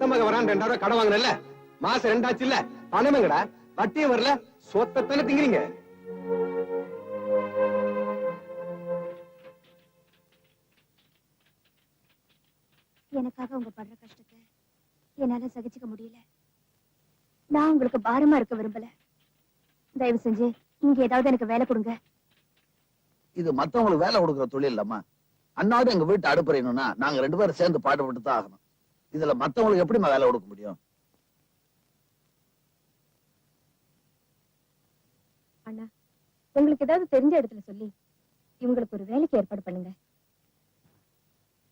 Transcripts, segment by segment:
அத்த மக வரான் 2000 கடன் வாங்கினல மாசம் 2 ஆச்சு இல்ல பணமேங்கடா வட்டியும் வரல சொத்தத்தானே திங்கிறீங்க. எனக்காக உங்க படுற கஷ்டத்தை என்னால சகிச்சுக்க முடியல. நான் உங்களுக்கு பாரமா இருக்க விரும்பல. தயவு செஞ்சு இங்க ஏதாவது எனக்கு வேலை கொடுங்க. இது மத்தவங்களுக்கு வேலை கொடுக்குற தொழில் இல்லம்மா. அன்னாவது எங்க வீட்டு அடுப்புறையணும்னா நாங்க 2 பேரும் சேர்ந்து பாடுபட்டு தான் ஆகணும். இதுல மத்தவங்களுக்கு எப்படிமா வேலை கொடுக்க முடியும்? அண்ணா, உங்களுக்கு ஏதாவது தெரிஞ்ச இடத்துல சொல்லி இவங்களுக்கு ஒரு வேலைக்கு ஏற்பாடு பண்ணுங்க.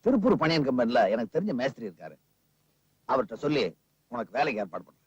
திருப்பூர் பணியன் கம்பெனில எனக்கு தெரிஞ்ச மேஸ்திரி இருக்காரு. அவர்கிட்ட சொல்லி உனக்கு வேலைக்கு ஏற்பாடு பண்றேன்.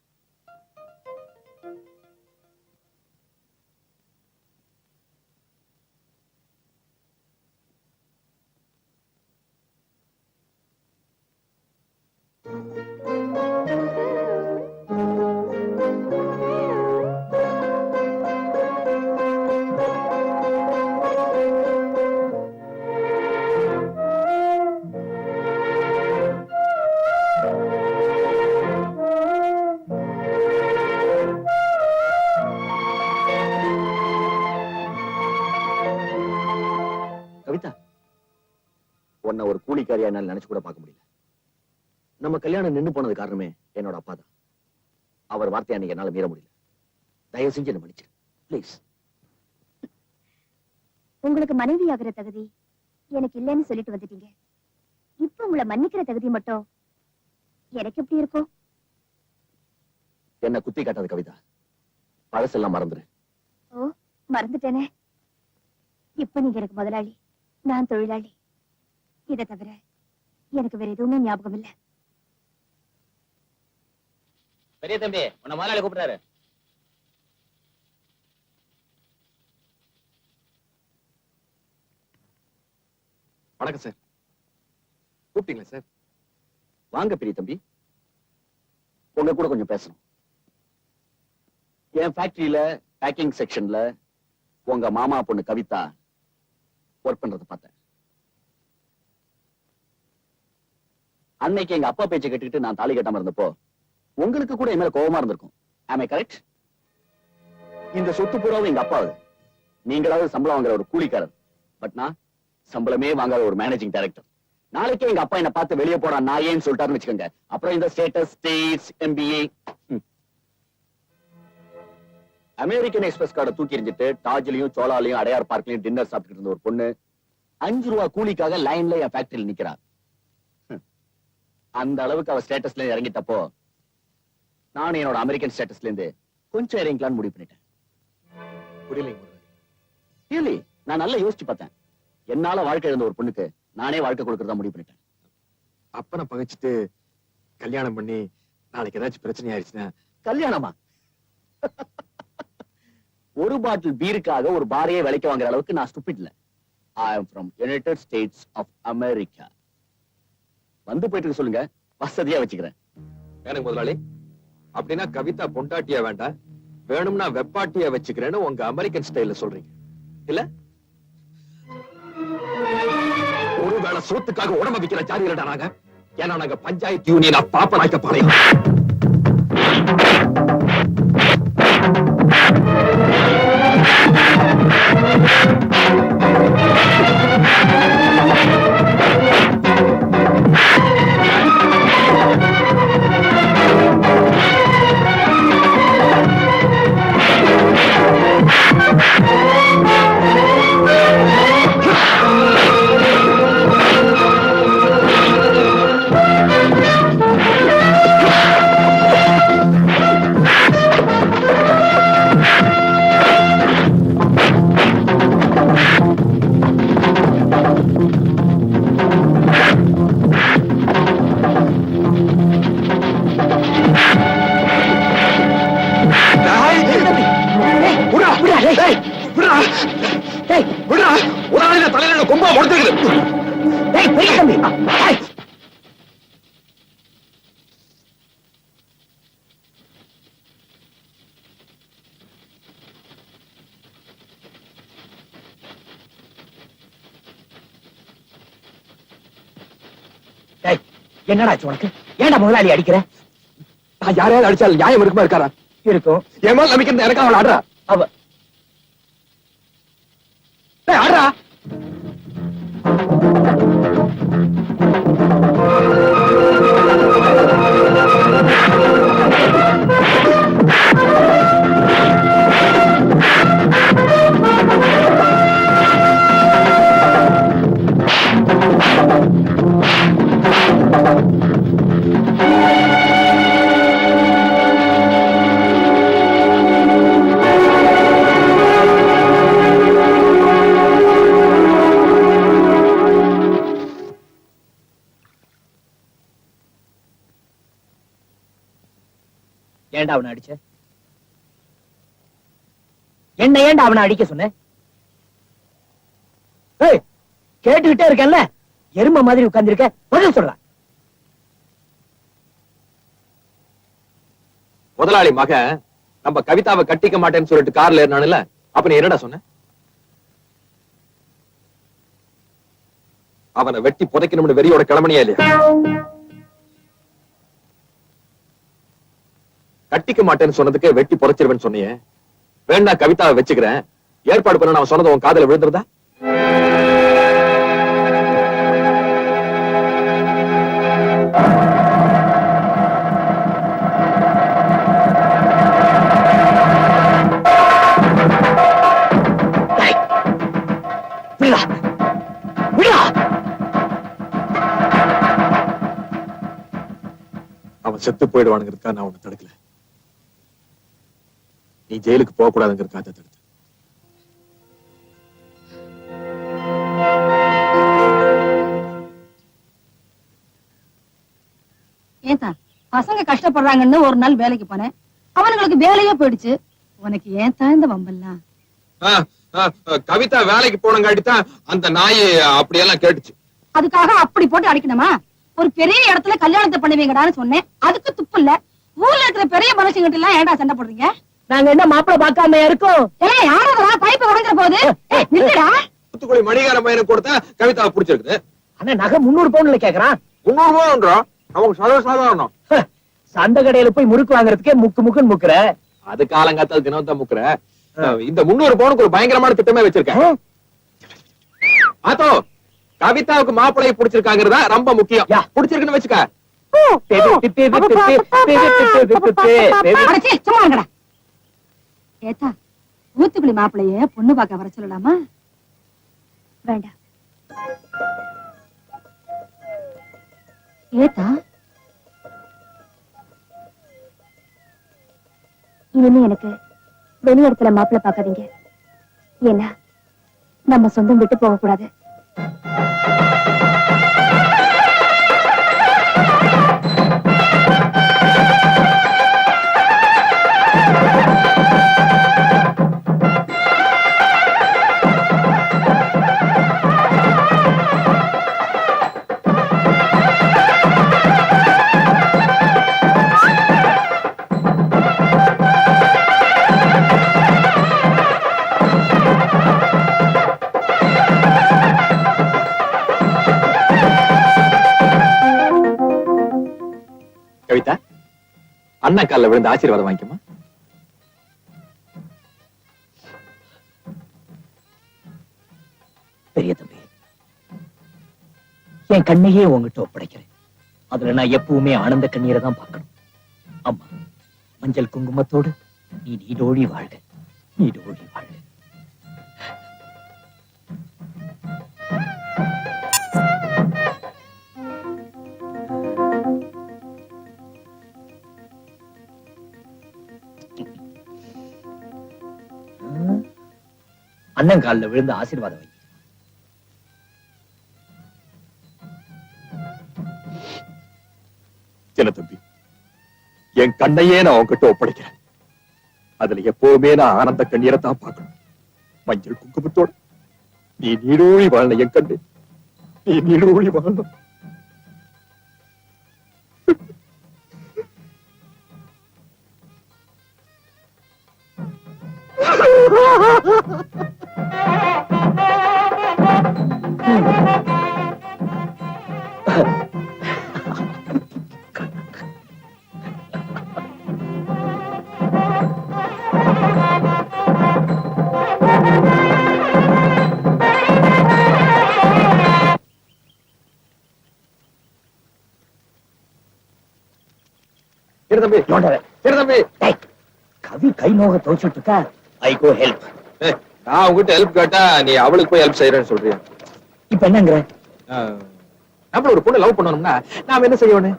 உன்னை ஒரு கூலிக்காரியா என்னால நினைச்சு கூட பார்க்க முடியல. நம்ம கல்யாணம் நின்னு போனது காரணமே என்னோட அப்பா தான். அவர் வார்த்தையை அன்னைக்கு என்னால மீற முடியல. தயவு செஞ்சு என்ன மன்னிச்சிரு ப்ளீஸ். உங்களுக்கு மனைவி ஆகிற தகுதி எனக்கு இல்லைன்னு சொல்லிட்டு வந்துட்டீங்க. இப்ப உங்களை மன்னிக்கிற தகுதி மட்டும் எனக்கு எப்படி இருக்கும்? என்ன குத்தி காட்டாத கவிதா, பழசெல்லாம் மறந்துரு. ஓ, மறந்துட்டேனே. இப்ப நீங்க எனக்கு முதலாளி, நான் தொழிலாளி. இதை தவிர எனக்கு வேற எதுவுமே ஞாபகம் இல்ல. பெரிய தம்பி உன்னை முதலாளி கூப்பிடுறாரு. வணக்கம் சார். கூப்பிட்டீங்களா சார்? வாங்க பெரிய தம்பி, உங்க கூட கொஞ்சம் பேசணும். என் ஃபேக்டரியில பேக்கிங் செக்ஷன்ல உங்க மாமா பொண்ணு கவிதா ஒர்க் பண்றத பார்த்தேன். அன்னைக்கு எங்க அப்பா பேச்சை கேட்டுக்கிட்டு நான் தாலி கட்டாம இருந்தப்போ உங்களுக்கு கூட என் மேல கோபமா இருந்திருக்கும். Am I correct? இந்த சொத்து பூராவும் எங்க அப்பாவது. நீங்களாவது சம்பளம் வாங்குற ஒரு கூலிக்காரர். பட் நான் சம்பளமே வாங்காத ஒரு மேனேஜிங் டைரக்டர். நாளைக்கே எங்க அப்பா என்ன பார்த்து வெளியே போடா நான் ஏன்னு சொல்லிட்டாருன்னு வச்சுக்கோங்க. அப்புறம் இந்த status, states, MBA. American express கார்டை தூக்கி எறிஞ்சிட்டு டாஜ்லயும் சோலாலையும் அடையார் பார்க்லயும் டின்னர் சாப்பிட்டு இருந்த ஒரு பொண்ணு 5 ரூபா கூலிக்காக லைன்ல என் ஃபேக்டரியில் நிக்கிறா. அந்த அளவுக்கு அவ ஸ்டேட்டஸ்ல இறங்கிட்டப்போ நானும் என்னோட அமெரிக்கன் ஸ்டேட்டஸ்ல இருந்து கொஞ்சம் இறங்கிக்கலான்னு முடிவு பண்ணிட்டேன். புரியல, நான் நல்லா யோசிச்சு பார்த்தேன். என்னால வாழ்க்கை இருந்த ஒரு பொண்ணுக்கு நானே வாழ்க்கை கொடுக்கறதா முடிவு பண்ணிட்டேன். அப்பனை பகைச்சிட்டு கல்யாணம் பண்ணி நாளைக்கு ஏதாச்சும் பிரச்சனை ஆயிடுச்சுன்னா? கல்யாணமா? ஒரு பாட்டில் பீருக்காக ஒரு பாரையே விலைக்கு வாங்குற அளவுக்கு நான் ஸ்டூபிட் இல்ல. I am from United States of America. வந்து போயிட்டு சொல்லுங்க, வசதியா வச்சுக்கிறேன். எனக்கு முதலாளி, அப்படின்னா கவிதா பொண்டாட்டியா வேண்டாம், வேணும்னா வெப்பாட்டியா வச்சுக்கிறேன்னு உங்க அமெரிக்கன் ஸ்டைல்ல சொல்றீங்க இல்ல? ஒருவேளை சோத்துக்காக உடம்ப விக்கிற ஜாதி இல்லடா நாங்க. ஏன்னா நாங்க பஞ்சாயத்து யூனியன் பாப்பனாக்க பாறையும். தலையில கொம்பா உடச்சுக்குது. என்னடா உனக்கு? ஏன்டா முதலாளி அடிக்கிற? நான் யாரையாவது அடிச்சாலும் நியாயம் இருக்குமா இருக்காரா? இருக்கும். என் மேல நம்பிக்கை எனக்கு அவள் ஆடுறா. அவ ஆடுறா. ஏன்டா அவனை அடிச்ச? என்ன ஏன்டா அவனை அடிக்க சொன்ன? ஏய், கேட்டுக்கிட்டே இருக்கேன்ல, எருமை மாதிரி உட்கார்ந்திருக்க, பதில் சொல்ற. முதலாளி மகன் நம்ம கவிதாவை கட்டிக்க மாட்டேன்னு சொல்லிட்டு கார்ல ஏறினான்ல, அப்ப நீ என்னடா சொன்ன? அவனை வெட்டி புதைக்கணும்னு வெறியோட கிளம்பணியா இல்லையா? கட்டிக்க மாட்டேன்னு சொன்னதுக்கு வெட்டி புதைச்சிருவேன்னு சொன்னியே. வேணா கவிதாவை வச்சுக்கிறேன், ஏற்பாடு பண்ண நான் சொன்னது உன் காதுல விழுந்துருதா? அவன் செத்து போயிடுவானுங்கிறதுக்காக நான் உன்னை தடுக்கல. நீ ஜெயிலுக்கு போக கூடாதுங்கிறதுக்காக தடுத்து. ஏத்தா பசங்க கஷ்டப்படுறாங்கன்னு ஒரு நாள் வேலைக்கு போனேன், அவனுங்களுக்கு வேலையே போயிடுச்சு. உனக்கு ஏத்தா இந்த வம்பெல்லாம்? கவிதா வேலைக்கு போனங்காட்டிதான் அந்த நாய் அப்படியெல்லாம் கேட்டுச்சு. அதுக்காக அப்படி போட்டு அடிக்கணுமா? ஒரு பெரிய இடத்துல கல்யாணத்தை பண்ணுவீங்கடான்னு சொன்னேன், அதுக்கு துப்பு இல்ல. ஊர்ல இருக்கிற பெரிய மனுஷங்கிட்ட எல்லாம் ஏன்டா சண்டை போடுறீங்க? நாங்க என்ன மாப்பிள பார்க்காம இருக்கோம்? ஏய், யாராவது பைப்பு உடைஞ்சிட போகுது. நில்லுடா. தூத்துக்குடி மணிகார பையனுக்கு கொடுத்தா கவிதாவை பிடிச்சிருக்குது. ஆனா நகை 300 பவுன்ல கேக்குறான். 300 ரூபான்றோம், அவங்க சர்வசாதாரணம். சந்தை கடையில போய் முறுக்கு வாங்குறதுக்கே முக்குன்னு முக்குற. அது காலங்காத்தால் தினம் தான் முக்குற. இந்த 300 பவுனுக்கு ஒரு பயங்கரமான திட்டமே வச்சிருக்கேன். ஆத்தோ, கவிதாவுக்கு மாப்பிள்ளையை பிடிச்சிருக்காங்கிறதா ரொம்ப முக்கியம். பிடிச்சிருக்குன்னு வச்சுக்க. அடச்சே, சும்மா இருங்கடா. ஏத்தா, ஊத்துக்குடி மாப்பிளைய பொண்ணு பார்க்க வர சொல்லலாமா? வேண்டாம். ஏத்தா, இனிமே எனக்கு வெளி இடத்துல மாப்பிள்ளை பார்க்காதீங்க. ஏன்னா நம்ம சொந்தம் விட்டு போக கூடாது. கவிதா, அண்ணா கால்ல விழுந்து ஆசீர்வாதம் வாங்கிக்கமா. பெரிய தம்பி, என் கண்ணையே உங்ககிட்ட ஒப்படைக்கிறேன். அதுல நான் எப்பவுமே ஆனந்த கண்ணீரை தான் பார்க்கணும். அம்மா, மஞ்சள் குங்குமத்தோடு நீ நீடோழி வாழ்க, நீடோழி வாழ்க. அண்ணன் காலில் விழுந்து ஆசீர்வாதம் வை. சின்ன தம்பி, என் கண்ணையே நான் உன்கிட்ட ஒப்படைக்கிறேன். அதுல எப்பவுமே நான் ஆனந்த கண்ணீரை தான் பார்க்கணும். மஞ்சள் குங்குமத்தோட நீ நீடூழி வாழணும். என் கண்ணு, நீ நீடூழி வாழணும். ரவி கை நோக துவச்சுட்டு இருக்கா. ஐ கோ ஹெல்ப். நான் உங்ககிட்ட ஹெல்ப் கேட்டா நீ அவளுக்கு போய் ஹெல்ப் செய்யறேன்னு சொல்றியா? இப்ப என்னங்கிற? நம்மள ஒரு பொண்ணு லவ் பண்ணணும்னா நாம என்ன செய்யணும்?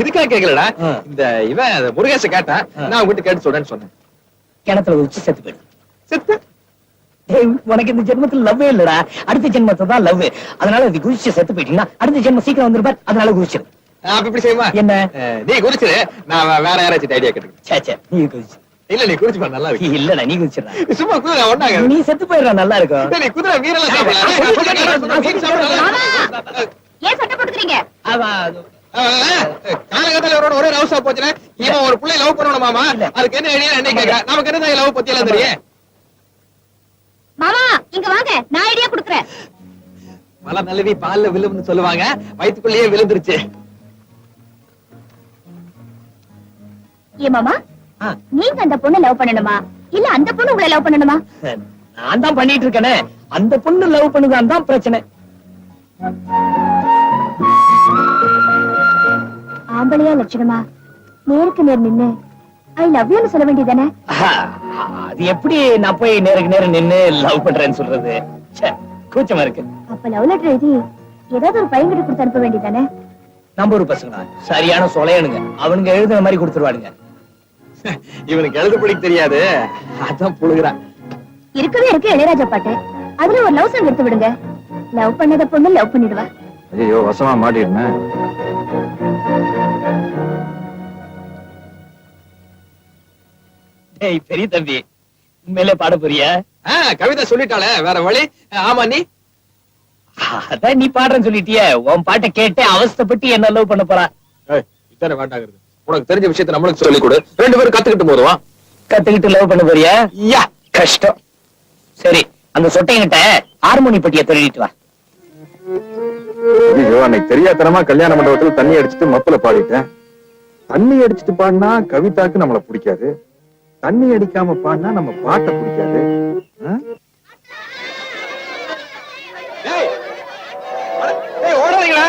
இதுக்கா கேக்கலடா. இந்த இவன் முருகேச கேட்டான், நான் உங்ககிட்ட கேட்டு சொல்றேன்னு சொன்னேன். கிணத்துல உச்சி செத்து போயிடும். செத்து உனக்கு இந்த ஜென்மத்துல லவ்வே இல்லடா, அடுத்த ஜென்மத்துல தான் லவ். அதனால இது குதிச்சு செத்து போயிட்டீங்கன்னா அடுத்த ஜென்மம் சீக்கிரம் வந்துருப்பார். அதனால குதிச்சிரு. அப்ப இப்படி செய்யுமா? என்ன நீ குறிச்சிரு, நான் வேற யாராச்சும் ஐடியா கேட்டுக்கிறேன். சேச்சே நீ குதிச்சு. இல்ல நீ குறிச்சு பாரு, நல்லா இருக்கு. இல்லடா நீ குதிச்சிடா. சும்மா குதிரை ஒண்ணாங்க. நீ செத்து போயிடுறா, நல்லா இருக்கும். நீ குதிரை வீரெல்லாம் சாப்பிடலாம். ஏன் சட்டை போட்டுக்கிறீங்க? காலகட்டத்துல ஒரே லவ் சாப் போச்சுன்னா இவன் ஒரு பிள்ளை லவ் பண்ணணும் மாமா. அதுக்கு என்ன ஐடியா என்ன கேக்குற? நமக்கு என்ன லவ் பத்தி எல்லாம் தெரியும். மாமா இங்க வாங்க, நான் ஐடியா குடுக்குறேன். மலை நழுவி பால்ல விழும்னு சொல்லுவாங்க, வயித்துக்குள்ளேயே விழுந்துருச்சு. ஏ மாமா, நீங்க அந்த பொண்ணு லவ் பண்ணணுமா இல்ல அந்த பொண்ணு உங்களை லவ் பண்ணணுமா? நான் தான் பண்ணிட்டு இருக்கேனே, அந்த பொண்ணு லவ் பண்ணுதான் தான் பிரச்சனை. ஆம்பளையா லட்சணமா நேருக்கு நேர் நின்னு ஐ லவ் யூன்னு சொல்ல வேண்டியதானே? அது எப்படி நான் போய் நேருக்கு நேரம் நின்னு லவ் பண்றேன்னு சொல்றது? கூச்சமா இருக்கு. அப்ப லவ் லெட்டர் எழுதி ஏதாவது ஒரு பையன் கிட்ட கொடுத்து அனுப்ப வேண்டியதானே? நம்ம ஒரு பசங்க சரியான சொலையனுங்க, அவனுங்க எழுதுற மாதிரி கொடுத்துருவானுங்க. இவனுக்கு எழுத படிக்க தெரியாது, அதான் புழுகிறான். இருக்கவே இருக்கு இளையராஜா பாட்டு, அதுல ஒரு லவ் சாங் எடுத்து விடுங்க. லவ் பண்ணத பொண்ணு லவ் பண்ணிடுவா. ஐயோ வசமா மாட்டிடுறேன். பெரிய தம்பி உண்மையிலே பாட போறியா? கவிதை சொல்லிட்டாளே, வேற வழி. ஆமா நீ அதான் நீ பாடுறேன்னு சொல்லிட்டியே, உன் பாட்டை கேட்டே அவஸ்தைப்பட்டு என்ன லவ் பண்ண போறா. இதானே வேண்டாங்கிறது. உனக்கு தெரிஞ்ச விஷயத்தை நம்மளுக்கு சொல்லி கொடு, ரெண்டு பேரும் கத்துக்கிட்டு போதுவா. கத்துக்கிட்டு லவ் பண்ண போறியா? யா கஷ்டம். சரி அந்த சொட்டைங்கிட்ட ஹார்மோனி பட்டியை திருடிட்டு வா. ஐயோ அன்னைக்கு தெரியாதனமா கல்யாண மண்டபத்துல தண்ணி அடிச்சுட்டு மப்புல பாடிட்டேன். தண்ணி அடிச்சுட்டு பாடினா கவிதாக்கு நம்மள பிடிக்காது, தண்ணி அடிக்காம பாடினா நம்ம பாட்டை பிடிக்காது. ஓடாதீங்களா?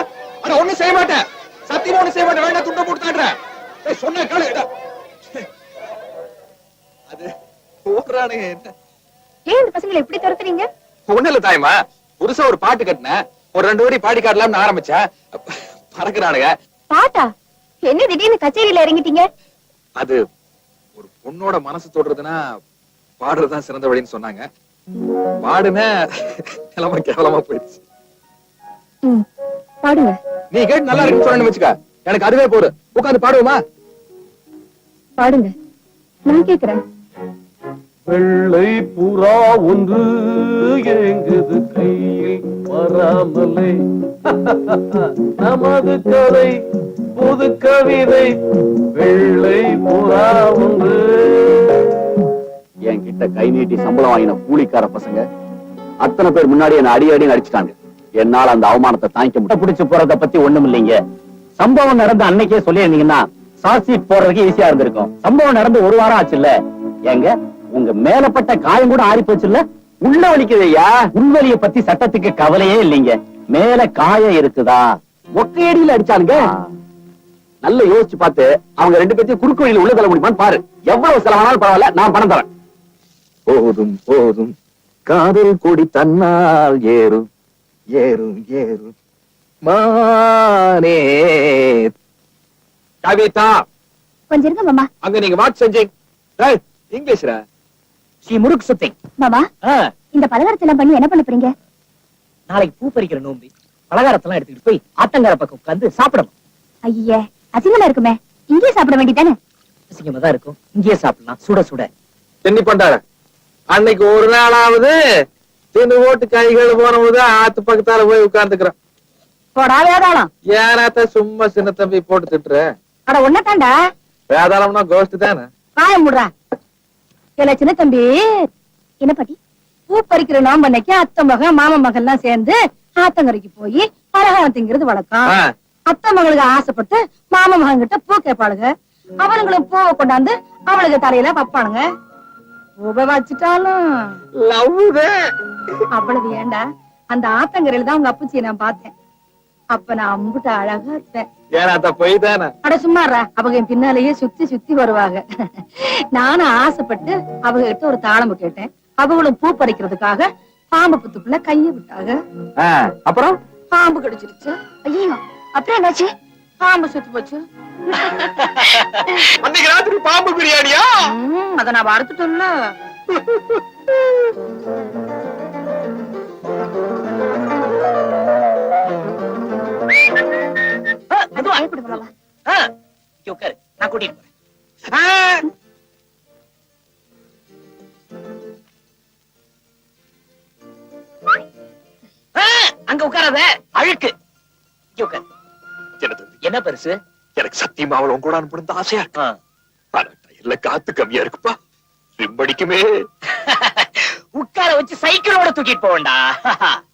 ஒண்ணும் செய்ய மாட்டேன், சத்தியமா ஒண்ணும் செய்ய மாட்டேன். வேண்டாம் துண்ட போட்டு தாடுறேன். சொன்ன காலு அது ஓடுறானுங்க. ஏன் இந்த பசங்களை எப்படி துரத்துறீங்க? ஒண்ணு இல்ல தாயமா, புதுசா ஒரு பாட்டு கட்டினேன், ஒரு 2 வரி பாடி காட்டலாம்னு ஆரம்பிச்சேன். பறக்குறானுங்க. பாட்டா? என்ன திடீர்னு கச்சேரியில இறங்கிட்டீங்க? அது ஒரு பொண்ணோட மனசு தொடுறதுன்னா பாடுறதுதான் சிறந்த வழின்னு சொன்னாங்க. பாடுன நிலைமை கேவலமா போயிடுச்சு. பாடுங்க. நீ கேட்டு நல்லா இருக்குன்னு சொன்னு வச்சுக்க, எனக்கு அதுவே போடு. உட்காந்து பாடுவோமா? பாடுங்க, நான் கேக்குறேன். வெள்ளை புறா ஒன்று ஏங்குது கையில் வராமலே, நமது கதை புது கவிதை. வெள்ளை புறா ஒன்று. என்கிட்ட கை நீட்டி சம்பளம் வாங்கின கூலிக்கார பசங்க அத்தனை பேர் முன்னாடி என்ன அடி அடி அடிச்சுட்டாங்க. என்னால அந்த அவமானத்தை தாங்கிக்க முடியும். பிடிச்சு போறத பத்தி ஒண்ணும் இல்லைங்க. சம்பவம் நடந்த அன்னைக்கே சொல்லியிருந்தீங்கன்னா சார்ஜ் போடுறதுக்கு ஈஸியா இருந்திருக்கும். சம்பவம் நடந்து 1 வாரம் ஆச்சு இல்ல? எங்க உங்க மேலப்பட்ட காயம் கூட ஆறி போச்சு இல்ல? உள்ள வலிக்குதையா? உள்வலிய பத்தி சட்டத்துக்கு கவலையே இல்லைங்க. மேல காயம் இருக்குதா? ஒக்கையடியில அடிச்சானுங்க. நல்ல யோசிச்சு பார்த்து அவங்க 2 பேர்த்தையும் குறுக்கு வழியில உள்ள தள்ள முடியுமான்னு பாரு. எவ்வளவு செலவானாலும் பரவாயில்ல, நான் பணம் தரேன். போதும் போதும் காதல் கொடி தன்னால் ஏறும் ஏறும் ஏறும் மானே. கவிதா கொஞ்சம் இருங்க மாமா. அங்க நீங்க வாட்ச் செஞ்சீங்க இங்கிலீஷ்ல ஸ்ரீ முருக் சுத்தை. மாமா இந்த பலகாரத்தை எல்லாம் பண்ணி என்ன பண்ண போறீங்க? நாளைக்கு பூ பறிக்கிற நோம்பி, பலகாரத்தெல்லாம் எடுத்துக்கிட்டு போய் ஆத்தங்கர பக்கம் உட்கார்ந்து சாப்பிடணும். ஐயே அசிங்கமா இருக்குமே, இங்கேயே சாப்பிட வேண்டியதானே? அசிங்கமா தான் இருக்கும், இங்கேயே சாப்பிடலாம் சுட சுட. சென்னி பண்டார அன்னைக்கு ஒரு நாளாவது தின்னு ஓட்டு கைகள் போனபோது ஆத்து பக்கத்தால போய் உட்கார்ந்துக்கிறோம். போடா வேதாளம். ஏனாத்த சும்மா சின்ன தம்பி போட்டு திட்டுற? அட ஒன்னதாண்டா. வேதாளம்னா கோஷ்டி தானே. காய முடுறா. இல்ல சின்ன தம்பி, என்ன பாட்டி? பூ பறிக்கிற நோம்பன்னைக்கு அத்தை மகன் மாம மகன் எல்லாம் சேர்ந்து ஆத்தங்கரைக்கு போய் பலகாரம் திங்கிறது வழக்கம். அத்தை மகளுக்கு ஆசைப்பட்டு மாம மகன் கிட்ட பூ கேட்பாளுங்க. அவனுங்களும் பூவை கொண்டாந்து அவளுக்கு தலையில வைப்பானுங்க. பூவை வச்சுட்டாலும் லவ் அவ்வளவு ஏண்டா, அந்த ஆத்தங்கரையில தான் உங்க அப்புச்சியை நான் பார்த்தேன். அப்ப நான் அம்புட்டு அழகா இருப்பேன். ஏன்னா அத்த போய் தானே. அட சும்மாறா, அவங்க என் பின்னாலேயே சுத்தி சுத்தி வருவாங்க. நானும் ஆசைப்பட்டு அவங்க கிட்ட ஒரு தாளம்பு கேட்டேன். அவங்களும் பூ பறிக்கிறதுக்காக பாம்பு புத்துக்குள்ள கைய விட்டாங்க. அப்புறம் பாம்பு கடிச்சிருச்சு. ஐயோ, அப்புறம் என்னாச்சு? பாம்பு சுத்தி போச்சு. அன்னைக்கு ராத்திரி பாம்பு பிரியாணியா? அத நான் வறுத்துட்டேன்ல. பயப்படு பாபா. உட்காரு, நான் கூட்டிட்டு போறேன். அங்க உட்காராத, அழுக்கு. இங்க உட்காரு. என்ன பெருசு? எனக்கு சத்தியமா அவள் உங்க கூட அனுப்பணும் ஆசையா இருக்கு. ஆனா டயர்ல காத்து கம்மியா இருக்குப்பா. ரிம்படிக்குமே. உட்கார வச்சு சைக்கிளோட தூக்கிட்டு போவேண்டா.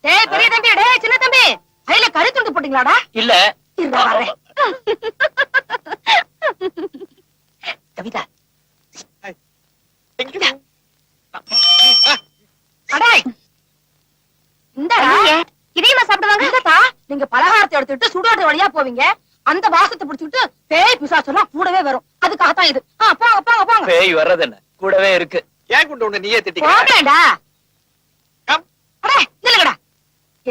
டேய் பெரிய தம்பி, டேய் சின்ன தம்பி, கையில கறி துண்டு போட்டீங்களாடா? இல்ல இருடா வரேன். கவிதா, அடேய் இந்தடா, இதையுமா சாப்பிடுவாங்க? இல்லடா, நீங்க பலகாரத்தை எடுத்துட்டு சுடுகாடு வழியா போவீங்க. அந்த வாசத்தை பிடிச்சிட்டு பேய் பிசாசெல்லாம் கூடவே வரும். அதுக்காகத்தான் இது. போங்க போங்க போங்க. பேய் வர்றது என்ன, கூடவே இருக்கு. ஏன் கொண்டு உன்னை நீயே திட்டிக்க? போங்கடா. அடே நில்லுங்கடா.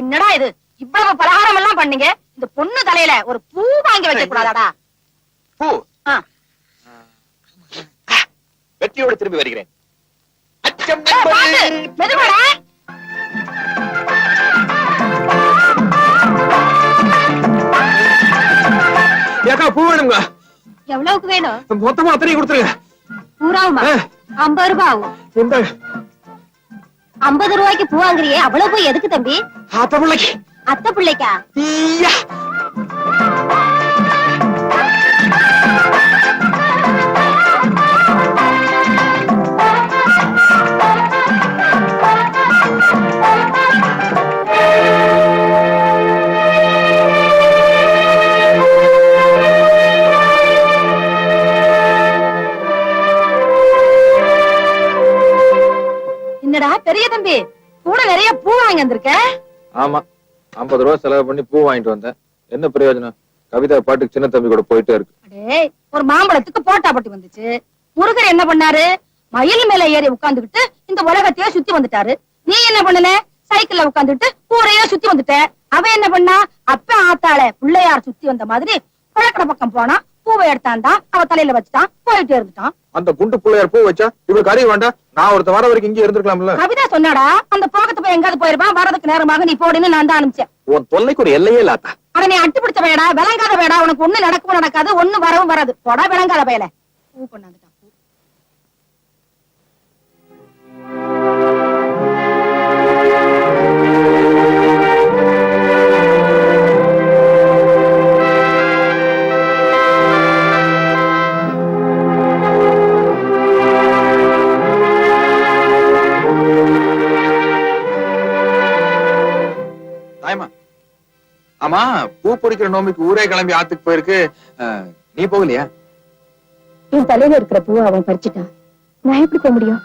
என்னடா இது, இவ்வளவு பலகாரம் எல்லாம் பண்ணீங்க, இந்த பொண்ணு தலையில ஒரு பூ வாங்கி வைக்க கூடாதாடா? பூ வெற்றியோடு திரும்பி வருகிறேன். அச்சம் என்பது- மெதுவாடா. ஏக்கா பூ வேணுங்க. எவ்வளவுக்கு வேணும்? மொத்தமா அத்தனையும் கொடுத்துருங்க. பூராவுமா? 50 ரூபாய் ஆகும். இந்த 50 ரூபாய்க்கு பூ வாங்குறியே, அவ்வளவு பூ எதுக்கு தம்பி? ஆத்த பிள்ளைக்கு. அத்தை பிள்ளைக்கா? ஈயா. என்னடா பெரிய தம்பி, கூட நிறைய பூ வாங்கி வந்திருக்க? ஆமா, 50 ரூபாய் செலவு பண்ணி பூ வாங்கிட்டு வந்தேன். என்ன பிரயோஜனம்? கவிதா பாட்டுக்கு சின்ன தம்பி கூட போயிட்டே இருக்கு. அடே, ஒரு மாம்பழத்துக்கு போட்டா பட்டி வந்துச்சு. முருகர் என்ன பண்ணாரு? மயில் மேல ஏறி உட்கார்ந்துகிட்டு இந்த உலகத்தையே சுத்தி வந்துட்டாரு. நீ என்ன பண்ணல? சைக்கிள்ல உட்கார்ந்துட்டு ஊரையே சுத்தி வந்துட்ட. அவன் என்ன பண்ணா? அப்ப ஆத்தாள பிள்ளையார் சுத்தி வந்த மாதிரி பழக்கட பக்கம் போனா, பூவை எடுத்தாண்டா, அவ தலையில வச்சுட்டான், போயிட்டே இருந்துட்டான். அந்த குண்டு பிள்ளையார் பூ வச்சா இவளுக்கு அறிய வேண்டாம்? நான் ஒருத்த வர வரைக்கும் இங்கே இருந்திருக்கலாம்ல. கவிதா சொன்னாடா, அந்த போகத்து போய் எங்காவது போயிருப்பான், வரதுக்கு நேரமாக நீ போடுன்னு நான் தான் அனுப்பிச்சேன். உன் தொல்லைக்கு ஒரு எல்லையே இல்லாத்தா. அவனை நீ அட்டு பிடிச்ச வேடா, விளங்காத வேடா, உனக்கு ஒண்ணு நடக்கவும் நடக்காது, ஒண்ணு வரவும் வராது. போடா விளங்காத பயல. பூ கொண்டாந்துட்டான். தாயமா, ஆமா, பூ பொறிக்கிற நோம்பிக்கு ஊரே கிளம்பி ஆத்துக்கு போயிருக்கு. நீ போகலையா? என் தலையில இருக்கிற பூவை அவன் பறிச்சுட்டான். நான் எப்படி போக முடியும்?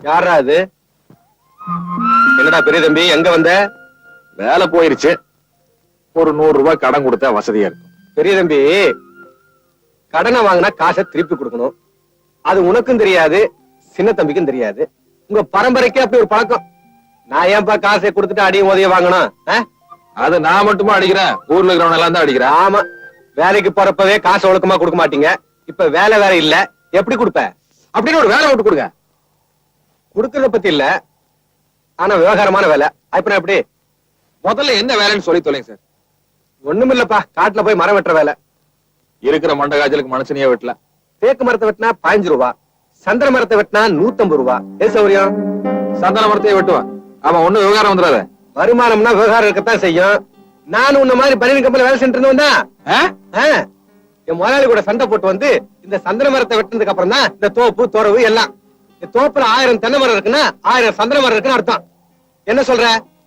யாரா அது? என்னடா பெரிய தம்பி, எங்க வந்த? வேலை போயிருச்சு. ஒரு 100 ரூபாய் கடன் கொடுத்தா வசதியா இருக்கும். பெரிய தம்பி, கடனை வாங்கினா காசை திருப்பி கொடுக்கணும். அது உனக்கும் தெரியாது, சின்ன தம்பிக்கும் தெரியாது. உங்க பரம்பரைக்கே அப்படி ஒரு பழக்கம். நான் ஏன்பா காசை கொடுத்துட்டு அடியும் உதவி வாங்கணும்? அது நான் மட்டுமா அடிக்கிறேன்? ஊர்ல இருக்கிறவன் எல்லாம் தான் அடிக்கிறேன். ஆமா, வேலைக்கு போறப்பவே காசு ஒழுக்கமா கொடுக்க மாட்டீங்க. இப்ப வேலை வேற இல்ல, எப்படி கொடுப்ப? அப்படின்னு ஒரு வேலை விட்டு கொடுங்க. கொடுக்கறத பத்தி இல்ல, ஆனா விவகாரமான வேலை. அப்புறம் எப்படி? முதல்ல என்ன வேலைன்னு சொல்லி தொலைங்க சார். ஒண்ணுமில்லப்பா, காட்டுல போய் மரம் வெட்டுற வேலை. இருக்கிற மண்ட காய்ச்சலுக்கு மனுஷனையே வெட்டல. தேக்கு மரத்தை வெட்டினா 15 ரூபா, சந்தன மரத்தை வெட்டினா 150 ரூபா. ஏ சௌரியம்? சந்தன மரத்தையே வெட்டுவான். அவன் ஒண்ணும் விவகாரம் வந்துடாத. வருமானம்னா விவகாரம் இருக்கத்தான் செய்யும். நானும் உன்ன மாதிரி பனியன் கம்பெனில வேலை செஞ்சுட்டு இருந்தவன் தான். என் முதலாளி கூட சண்டை போட்டு வந்து இந்த சந்தன மரத்தை வெட்டினதுக்கு அப்புறம் தான் இந்த தோப்பு துறவு எல்லாம். இந்த தோப்புல 1000 தென்னை மரம் இருக்குன்னா 1000 சந்தன மரம் இருக்குன்னு அர்த்தம். என்ன சொல்ற?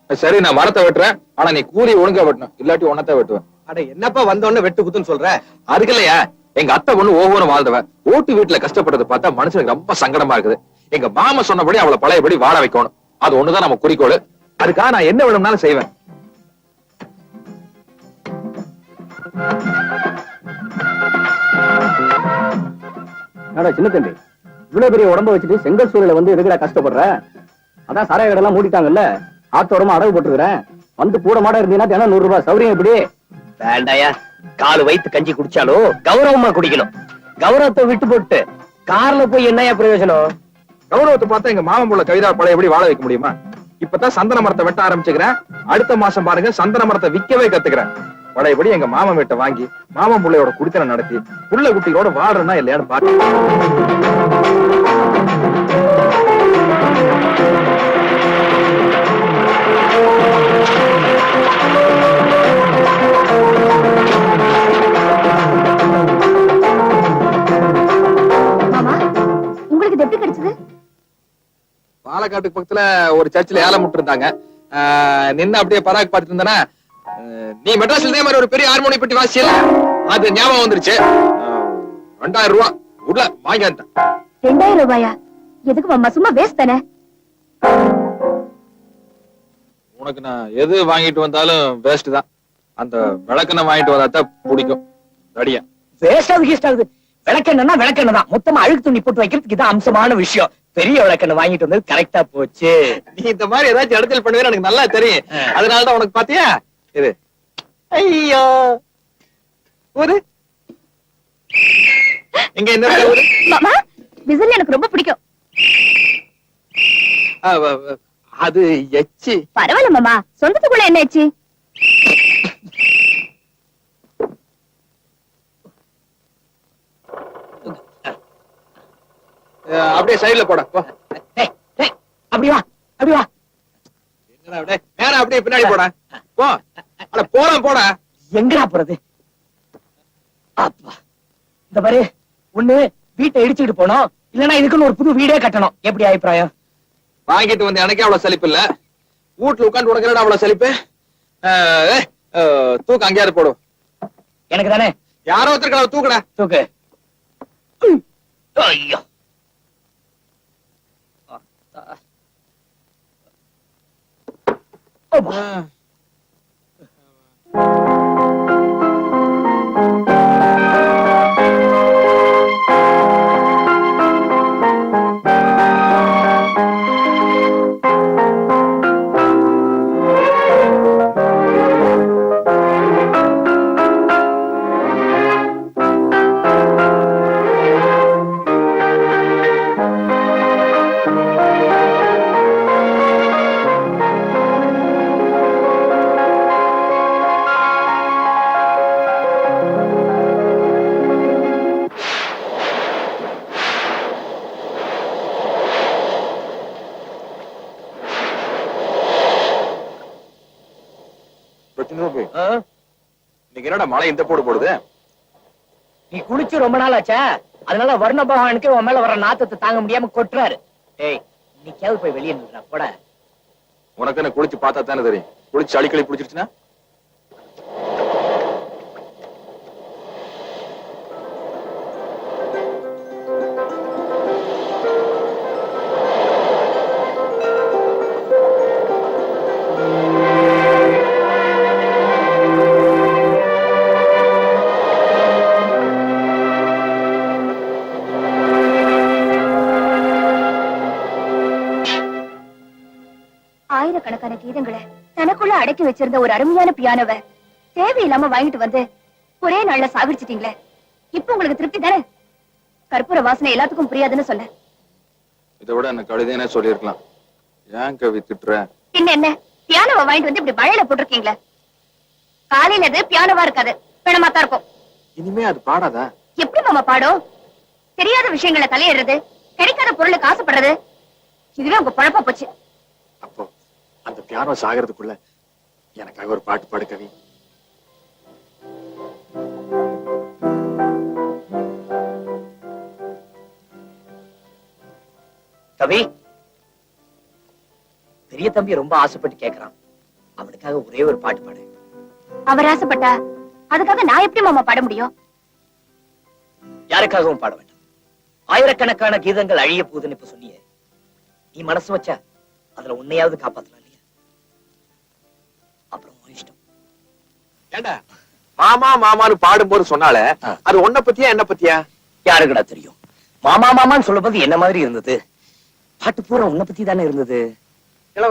சரி, நான் மரத்தை வெட்டுறேன். ஆனா நீ கூலி ஒழுங்கா வெட்டணும், இல்லாட்டி உன்னத்தை வெட்டுவேன். அட என்னப்பா வந்தோடனே வெட்டு குத்துன்னு சொல்ற? அதுக்கு இல்லையா, எங்க அத்தை பொண்ணு ஒவ்வொரு வாழ்ந்தவ. ஓட்டு வீட்டுல கஷ்டப்பட்டதை பார்த்தா மனுஷனுக்கு ரொம்ப சங்கடமா இருக்குது. எங்க மாமா சொன்னபடி அவளை பழையபடி வாழ வைக்கணும். அது ஒண்ணுதான் நம்ம குறிக்கோள். அதுக்காக நான் என்ன வேணும்னாலும் செய்வேன். சின்ன தம்பி, இவ்வளவு பெரிய உடம்ப வச்சுட்டு செங்கல் சூழல வந்து எதுக்குடா கஷ்டப்படுற? அதான் சாராய கடை எல்லாம் மூடிட்டாங்கல்ல, ஆத்தோரமா அடகு போட்டுருக்கிறேன். வந்து கூட மாட இருந்தீங்கன்னா தினம் 100 ரூபாய் சௌரியம். எப்படி? வேண்டாயா, காலு வயித்து கஞ்சி குடிச்சாலும் கௌரவமா குடிக்கணும். கௌரவத்தை விட்டு போட்டு கார்ல போய் என்னையா பிரயோஜனம்? கௌரவத்தை பார்த்தா எங்க மாமன் புள்ள கவிதா பழையபடி வாழ வைக்க முடியுமா? இப்பதான் சந்தன மரத்தை வெட்ட ஆரம்பிச்சுக்கிறேன். அடுத்த மாசம் பாருங்க சந்தன மரத்தை விக்கவே கத்துக்கிறேன். பழையபடி எங்க மாமன் வீட்டை வாங்கி மாமன் புள்ளையோட குடித்தனம் நடத்தி புள்ள குட்டிகளோட வாடுறேன்னா இல்லையான்னு பாக்க. உங்களுக்கு இது எப்படி கிடைச்சது? பாலக்காட்டுக்கு பக்கத்துல ஒரு சர்ச்சில் ஏலம் விட்டு இருந்தாங்க. நின்னு அப்படியே பராக் பார்த்துட்டு இருந்தேன்னா, நீ மெட்ராஸ்ல இதே மாதிரி ஒரு பெரிய ஹார்மோனி பெட்டி வாசியல, அது ஞாபகம் வந்துருச்சு. 2000 ரூபாய் உள்ள வாங்கிட்டேன். 2000 ரூபாயா? எதுக்கு மாமா, சும்மா வேஸ்ட் தானே. உனக்கு நான் எது வாங்கிட்டு வந்தாலும் வேஸ்ட் தான். அந்த விளக்கெண்ணெய் வாங்கிட்டு வந்தாதான் பிடிக்கும். ரெடியா? வேஸ்ட் ஆகுது, கீஸ்ட் ஆகுது. விளக்கெண்ணா விளக்கெண்ண தான். மொத்தமா அழுக்கு துணி போட்டு வைக்கிறதுக்கு இதான் அம்சமான விஷயம். பெரிய விளக்கெண்ணெய் வாங்கிட்டு வந்தது கரெக்டா போச்சு. நீ இந்த மாதிரி ஏதாச்சும் இடத்துல பண்ணுவேன்னு எனக்கு நல்லா தெரியும். அதனாலதான் உனக்கு பாத்தியா இது. ஐயோ ஊரு எங்க என்ன ஊரு? மாமா, விசில் எனக்கு ரொம்ப பிடிக்கும். அது எச்சி. பரவாயில்ல மாமா, சொந்தத்துக்குள்ள என்ன எச்சி? அப்படியே சைடுல போட. அப்படி வா, அப்படி வா. என்னடா அப்படியே நேரா அப்படியே பின்னாடி போட. போ. அட போலாம் போட. எங்கடா போறது? அப்பா, இந்த பாரு, ஒண்ணு வீட்டை இடிச்சுட்டு போனோம், இல்லன்னா இதுக்குன்னு ஒரு புது வீடே கட்டணும். எப்படி அபிப்பிராயம்? வாங்கிட்டு வந்து எனக்கே அவ்வளவு செழிப்பு இல்ல. வீட்டுல உட்காந்து உனக்கு அவ்வளவு செழிப்பு. தூக்கு அங்கேயாவது போடும். எனக்கு தானே. யாரோ ஒருத்தருக்கு தூக்குடா. தூக்கு. ஐயோ, இன்னைக்கு என்னடா மழை இந்த போடு போடுது? நீ குளிச்சு ரொம்ப நாள் ஆச்சா, அதனால வர்ண பகவானுக்கு உன் மேல வர நாத்தத்தை தாங்க முடியாம கொட்டுறாரு. ஏய், இன்னைக்காவது போய் வெளியே நின்றா போட. உனக்கு என்ன குளிச்சு பார்த்தா தானே தெரியும். குளிச்சு அடிக்கடி பிடிச்சிருச்சுன்னா ஆயிரக்கணக்கான கீதங்களை தனக்குள்ள அடக்கி வச்சிருந்த ஒரு அருமையான பியானோவை தேவையில்லாம வாங்கிட்டு வந்து ஒரே நாள்ல சாகிடுச்சிட்டீங்களே. இப்ப உங்களுக்கு திருப்தி தானே? கற்பூர வாசனை எல்லாத்துக்கும் புரியாதுன்னு சொன்ன. இதை விட என்ன கழுதைனே சொல்லிருக்கலாம். ஏன் கவி திட்டுற? என்ன பியானோவை வாங்கிட்டு வந்து இப்படி மழையில போட்டிருக்கீங்களே. காலையில அது பியானோவா இருக்காது, பிணமா தான் இருக்கும். இனிமே அது பாடாதா? எப்படி மாமா பாடும்? தெரியாத விஷயங்களை தலையிடுறது கிடைக்காத பொருளுக்கு ஆசைப்படுறது இதுவே உங்க பழப்பா போச்சு. அப்போ அந்த பியானோ சாகிறதுக்குள்ள எனக்காக ஒரு பாட்டு பாடு கவி. கவி, பெரிய தம்பி ரொம்ப ஆசைப்பட்டு கேக்குறான். அவனுக்காக ஒரே ஒரு பாட்டு பாடு. அவர் ஆசைப்பட்டா அதுக்காக நான் எப்படி மாமா பாட முடியும்? யாருக்காகவும் பாட வேண்டாம். ஆயிரக்கணக்கான கீதங்கள் அழிய போகுதுன்னு இப்ப சொன்னியே, நீ மனசு வச்சா அதுல உன்னையாவது காப்பாத்தலாம் இல்லையா? அப்புறம் உன் இஷ்டம். ஏண்டா மாமா மாமான்னு பாடும்போது சொன்னால அது உன்னை பத்தியா என்ன பத்தியா? யாருக்குடா தெரியும்? மாமா மாமான்னு சொல்லும்போது என்ன மாதிரி இருந்தது? பாட்டு பூரா உன்னை பத்தி தானே இருந்தது.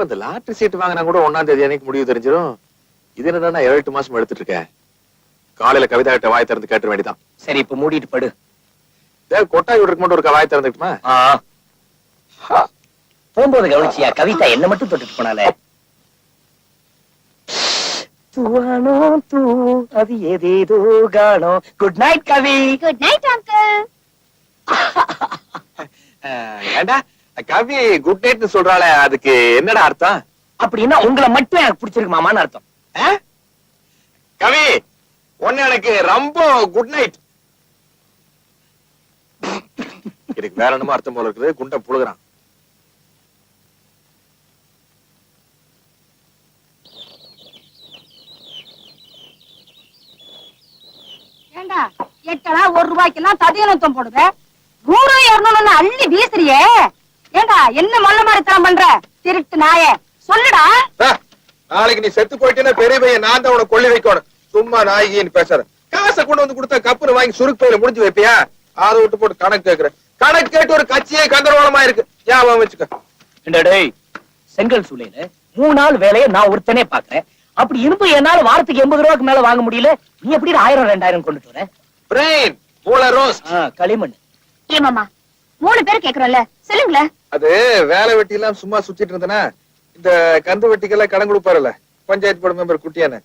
வந்து லாட்டரி சீட் வாங்கினா கூட 1ஆம் தேதி அன்னைக்கு முடிவு தெரிஞ்சிடும். இது என்னடா 7-8 மாசம் எடுத்துட்டு இருக்கேன். காலையில கவிதா கிட்ட வாய் திறந்து கேட்ட வேண்டிதான். சரி, இப்ப மூடிட்டு படு. கொட்டாய் விடுறதுக்கு மட்டும் ஒரு வாய் திறந்துட்டுமா? போகும்போது கவனிச்சியா, கவிதா என்ன மட்டும் தொட்டுட்டு போனாலே. தூவானோ தூ அது ஏதேதோ காணோ. Good night Kavi. Good night uncle. ஏண்டா கவி குட் நைட்னு சொல்றாளே, அதுக்கு என்னடா அர்த்தம்? அப்படின்னா உங்களை மட்டும் எனக்கு பிடிச்சிருக்கு மாமான்னு அர்த்தம். கவி ஒன்னு எனக்கு ரொம்ப குட் நைட். இதுக்கு வேற என்னமோ அர்த்தம் போல இருக்குது. குண்ட புழுகுறான். ஏண்டா 1 ரூபாய்க்கெல்லாம் ததியனத்தம் போடுத, 100 200 அள்ளி வீசுறியே. ஏண்டா என்ன மொல்ல மாதிரி தரம் பண்ற திருட்டு நாயே, சொல்லுடா. நாளைக்கு நீ செத்து போயிட்டேன்னா பெரிய பையன் நான் தான் உனக்கு கொள்ளி வைக்கணும். சும்மா நாய்கின்னு பேசுற. காசை கொண்டு வந்து கொடுத்தா கப்புனு வாங்கி சுருக்கு பயில முடிஞ்சு வைப்பியா? அதை விட்டு போட்டு கணக்கு கேட்கிற. கணக்கு கேட்டு ஒரு கட்சியே கந்தரவாளமா இருக்கு. ஞாபகம் வச்சுக்க. டேய், செங்கல் சூளையில 3 நாள் வேலையை நான் ஒருத்தனே பாக்குறேன். அப்படி இருந்தும் என்னால வாரத்துக்கு 80 ரூபாய்க்கு மேல வாங்க முடியல. நீ எப்படி 1000 2000 கொண்டுட்டு வர? பிரெயின் மூளை ரோஸ்ட். களிமண். ஏ மாமா 3 பேர் கேக்குறோம்ல, சொல்லுங்களேன். அது வேலை வெட்டி எல்லாம் சும்மா சுத்திட்டு இருந்தனா இந்த கந்து வெட்டிக்கெல்லாம் கடன் கொடுப்பாருல்ல பஞ்சாயத்து போர்டு மெம்பர் குட்டியானு,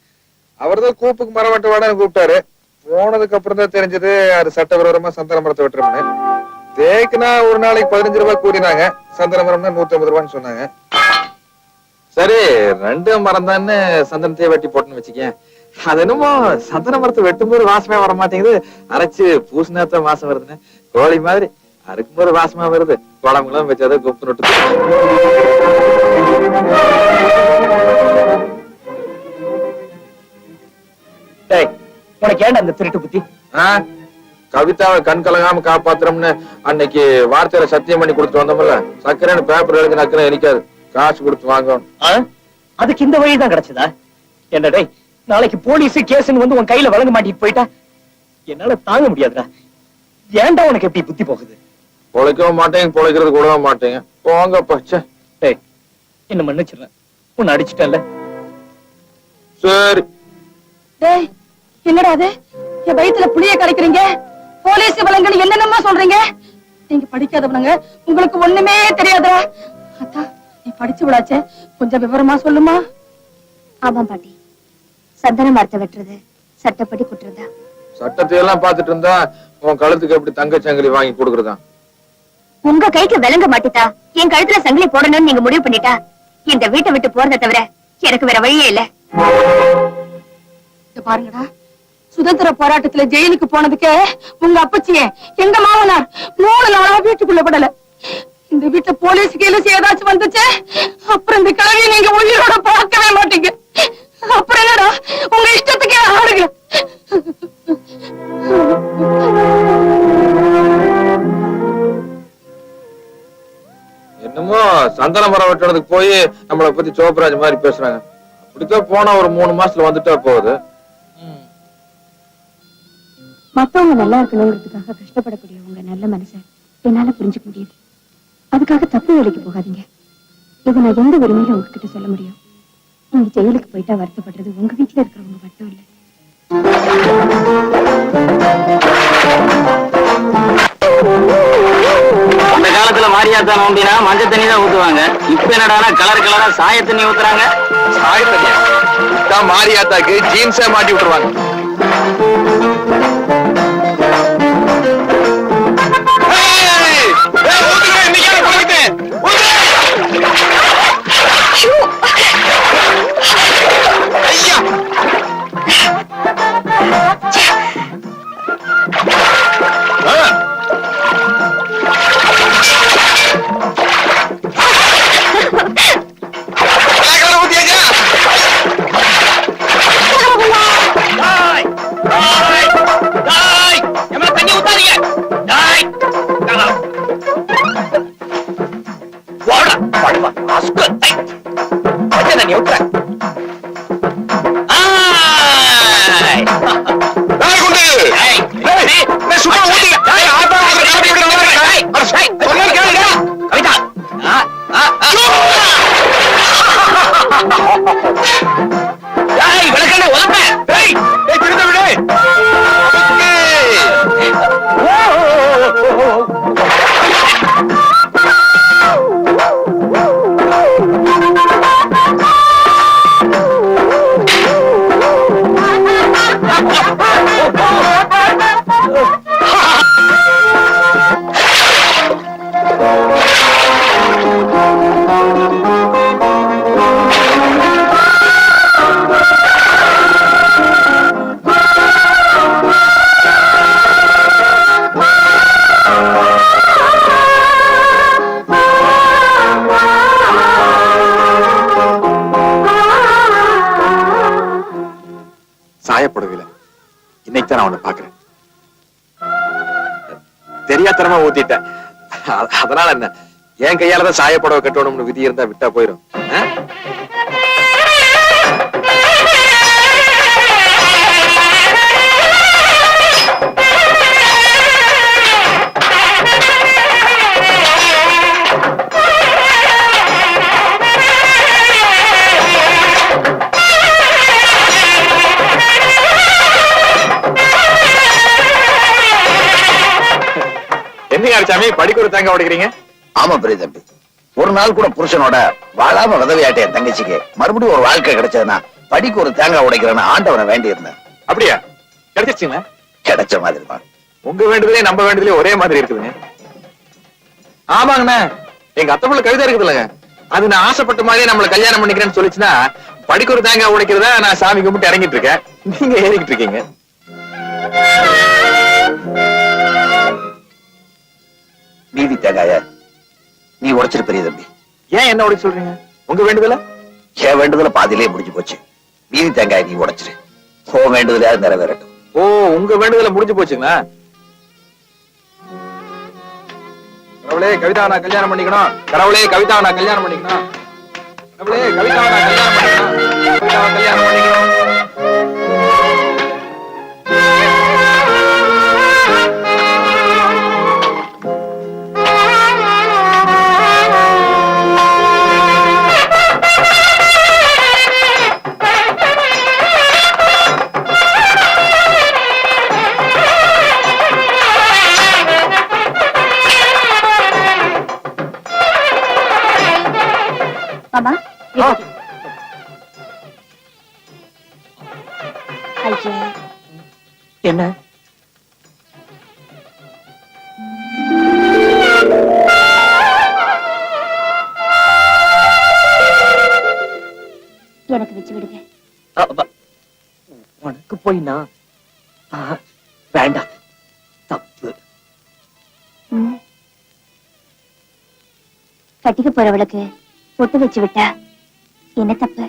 அவர்தான் கூப்புக்கு மரம் வெட்ட வாடன்னு கூப்பிட்டாரு. போனதுக்கு அப்புறம் தான் தெரிஞ்சது அது சட்டவிரோதமா சந்தன மரத்தை வெட்டுறோம்னு. தேக்குனா ஒரு நாளைக்கு 15 ரூபாய் கூறினாங்க. சந்தன மரம்னா 150 ரூபான்னு சொன்னாங்க. சரி 2 மரம் தானே சந்தனத்தையே வெட்டி போட்டுன்னு வச்சுக்கேன். அது என்னமோ சந்தன மரத்தை வெட்டும்போது வாசமே வர மாட்டேங்குது, அரைச்சு பூசினாத்தான் வாசம் வருதுன்னு. கோழி மாதிரி அறுக்கும்போது வாசமா வருது, குழம்புலாம் வச்சாத குப்பு நட்டு. உனக்கு ஏன்டா அந்த திருட்டு புத்தி? கவிதாவை கண் கலங்காம காப்பாத்துறோம்னு அன்னைக்கு வார்த்தையில சத்தியம் பண்ணி கொடுத்து வந்தோம்ல, சக்கரைன்னு பேப்பர் எழுதி நக்கரை எரிக்காது, காசு கொடுத்து வாங்கணும். அதுக்கு இந்த வழிதான் கிடைச்சதா? என்னடே நாளைக்கு போலீஸ் கேஸ்ன்னு வந்து உன் கையில வழங்க மாட்டிட்டு போயிட்டா என்னால தாங்க முடியாதுடா. ஏன்டா உனக்கு எப்படி புத்தி போகுது? பொழைக்கவும் மாட்டேங்க, பொழைக்கிறது கூடவும் மாட்டேங்க. போங்க பச்சை. என்ன மன்னிச்சிடுறேன், உன்னை அடிச்சுட்டேன்ல. சரி. டேய் என்னடா அது, என் வயித்துல புளிய கரைக்கிறீங்க, போலீஸ் வழங்கன்னு என்னென்னமா சொல்றீங்க? நீங்க படிக்காதவனுங்க, உங்களுக்கு ஒண்ணுமே தெரியாதா? அத்தா நீ படிச்சு விடாச்சே, கொஞ்சம் விவரமா சொல்லுமா? ஆமா பாட்டி, சந்தன மரத்தை வெட்டுறது சட்டப்படி குற்றதா. சட்டத்தை எல்லாம் பாத்துட்டு இருந்தா உன் கழுத்துக்கு எப்படி தங்கச்சங்கிலி வாங்கி கொடுக்கறதா? உங்க கைக்கு விளங்க மாட்டிட்டா என் கழுத்துல சங்கிலி போடணும்னு நீங்க முடிவு பண்ணிட்டா இந்த வீட்டை விட்டு போறதை தவிர எனக்கு வேற வழியே இல்ல. பாருங்கடா, சுதந்திர போராட்டத்துல ஜெயிலுக்கு போனதுக்கே உங்க அப்பச்சியே எங்க மாமனார் 3 நாளா வீட்டுக்குள்ள படல. இந்த வீட்டுல போலீஸ் கேலீஸ் ஏதாச்சும் வந்துச்சு, அப்புறம் இந்த கல்வியை நீங்க உயிரோட பார்க்கவே மாட்டீங்க. அப்புறம் என்னடா உங்க இஷ்டத்துக்கே ஆடுங்க. என்னமோ சந்தன மரம் வெட்டுறதுக்கு போய் நம்மளை பத்தி சோப்ராஜ் மாதிரி பேசுறாங்க. அப்படித்தான் போனா ஒரு 3 மாசத்துல வந்துட்டா போகுது. மத்தவங்க நல்லா இருக்கணுங்கிறதுக்காக கஷ்டப்படக்கூடிய உங்க நல்ல மனசை என்னால புரிஞ்சுக்க முடியுது. அதுக்காக தப்பு வேலைக்கு போகாதீங்க. இது நான் எந்த உரிமையில உங்ககிட்ட சொல்ல முடியும். நீங்க ஜெயிலுக்கு போயிட்டா வருத்தப்படுறது உங்க வீட்டுல இருக்கிறவங்க மட்டும் இல்ல. அந்த காலத்துல மாரியாத்தா நோம்பினா மஞ்சள் தண்ணி தான் ஊத்துவாங்க. இப்ப என்னடானா கலர் கலரா சாய தண்ணி ஊத்துறாங்க. சாய தண்ணியா? மாரியாத்தாக்கு ஜீன்ஸே மாட்டி விட்டுருவாங்க. ஊத்துங்க சாயப்படுவில இன்னைக்கு தான் நான் உன்னை பாக்குறேன். தெரியாத்தனமா ஊத்திட்டேன். அதனால என்ன, என் கையாலதான் சாயப்படவை கட்டணும்னு விதி இருந்தா விட்டா போயிரும். என்னங்க சாமி படிக்க ஒரு தேங்காய் உடைக்கிறீங்க? ஆமா பெரிய தம்பி, ஒரு நாள் கூட புருஷனோட வாழாம உதவியாட்ட என் தங்கச்சிக்கு மறுபடியும் ஒரு வாழ்க்கை கிடைச்சதுன்னா படிக்க ஒரு தேங்காய் உடைக்கிறேன்னு ஆண்டவனை வேண்டி இருந்தேன். அப்படியா? கிடைச்சிருச்சுங்களா? கிடைச்ச மாதிரி தான். உங்க வேண்டுதலே நம்ம வேண்டுதலே ஒரே மாதிரி இருக்குதுங்க. ஆமாங்கண்ணா, எங்க அத்தை புள்ள கவிதை இருக்குதுல்லங்க, அது நான் ஆசைப்பட்ட மாதிரியே நம்மள கல்யாணம் பண்ணிக்கிறேன்னு சொல்லிச்சுன்னா படிக்க ஒரு தேங்காய் உடைக்கிறதா நான் சாமி கும்பிட்டு இறங்கிட்டு இருக்கேன், நீங்க ஏறிக்கிட்டு இருக்கீங்க. மீதி தேங்காய நீ உடைச்சிரு பெரிய தம்பி. ஏன் என்ன உடைச்சு சொல்றீங்க? உங்க வேண்டுதல? என் வேண்டுதல பாதியிலே முடிஞ்சு போச்சு. மீதி தேங்காய நீ உடைச்சிரு, ஓ வேண்டுதல நிறைவேறட்டும். ஓ, உங்க வேண்டுதல முடிஞ்சு போச்சுங்களா? கடவுளே கவிதா நான் கல்யாணம் பண்ணிக்கணும், கடவுளே கவிதா நான் கல்யாணம் பண்ணிக்கணும், கடவுளே கவிதா நான் கல்யாணம் பண்ணிக்கணும், கவிதா கல்யாணம் பண்ணிக்கணும். மாமா ஐயா, என்ன? எனக்கு வச்சு விடுங்க. உனக்கு போயினா வேண்டாம், தப்பு. கட்டிக்க போறவளுக்கு பொட்டு வச்சு விட்டா என்ன தப்பு?